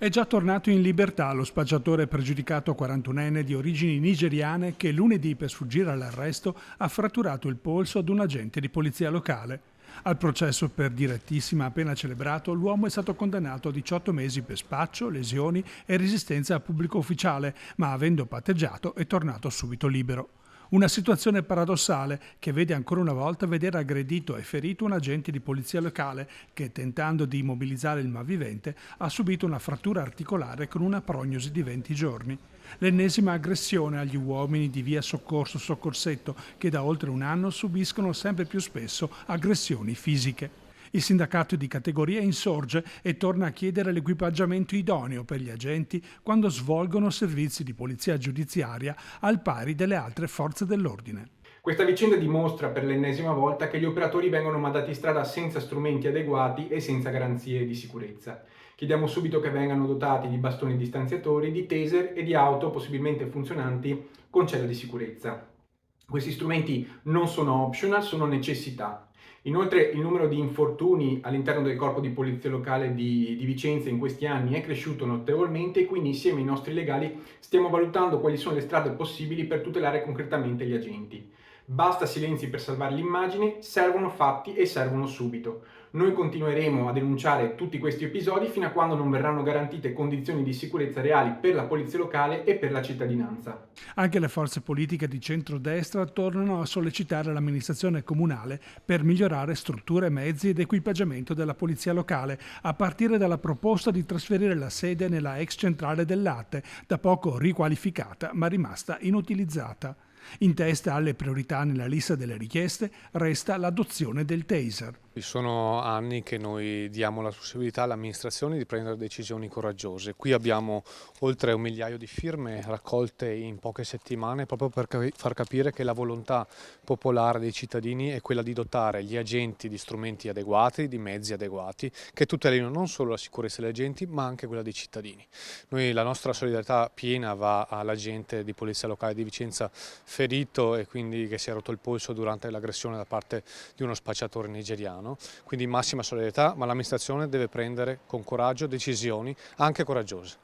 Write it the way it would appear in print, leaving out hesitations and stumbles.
È già tornato in libertà lo spacciatore pregiudicato 41enne di origini nigeriane che lunedì, per sfuggire all'arresto, ha fratturato il polso ad un agente di polizia locale. Al processo per direttissima appena celebrato, l'uomo è stato condannato a 18 mesi per spaccio, lesioni e resistenza a pubblico ufficiale, ma avendo patteggiato è tornato subito libero. Una situazione paradossale che vede ancora una volta vedere aggredito e ferito un agente di polizia locale che, tentando di immobilizzare il malvivente, ha subito una frattura articolare con una prognosi di 20 giorni. L'ennesima aggressione agli uomini di via Soccorso-Soccorsetto che da oltre un anno subiscono sempre più spesso aggressioni fisiche. Il sindacato di categoria insorge e torna a chiedere l'equipaggiamento idoneo per gli agenti quando svolgono servizi di polizia giudiziaria al pari delle altre forze dell'ordine. Questa vicenda dimostra per l'ennesima volta che gli operatori vengono mandati in strada senza strumenti adeguati e senza garanzie di sicurezza. Chiediamo subito che vengano dotati di bastoni distanziatori, di taser e di auto possibilmente funzionanti con cella di sicurezza. Questi strumenti non sono optional, sono necessità. Inoltre il numero di infortuni all'interno del corpo di polizia locale di Vicenza in questi anni è cresciuto notevolmente e quindi insieme ai nostri legali stiamo valutando quali sono le strade possibili per tutelare concretamente gli agenti. Basta silenzi per salvare l'immagine, servono fatti e servono subito. Noi continueremo a denunciare tutti questi episodi fino a quando non verranno garantite condizioni di sicurezza reali per la polizia locale e per la cittadinanza. Anche le forze politiche di centrodestra tornano a sollecitare l'amministrazione comunale per migliorare strutture, mezzi ed equipaggiamento della polizia locale, a partire dalla proposta di trasferire la sede nella ex centrale del latte, da poco riqualificata ma rimasta inutilizzata. In testa alle priorità nella lista delle richieste resta l'adozione del taser. Sono anni che noi diamo la possibilità all'amministrazione di prendere decisioni coraggiose. Qui abbiamo oltre 1 migliaio di firme raccolte in poche settimane proprio per far capire che la volontà popolare dei cittadini è quella di dotare gli agenti di strumenti adeguati, di mezzi adeguati, che tutelino non solo la sicurezza degli agenti ma anche quella dei cittadini. La nostra solidarietà piena va all'agente di polizia locale di Vicenza ferito e quindi che si è rotto il polso durante l'aggressione da parte di uno spacciatore nigeriano. Quindi massima solidarietà, ma l'amministrazione deve prendere con coraggio decisioni anche coraggiose.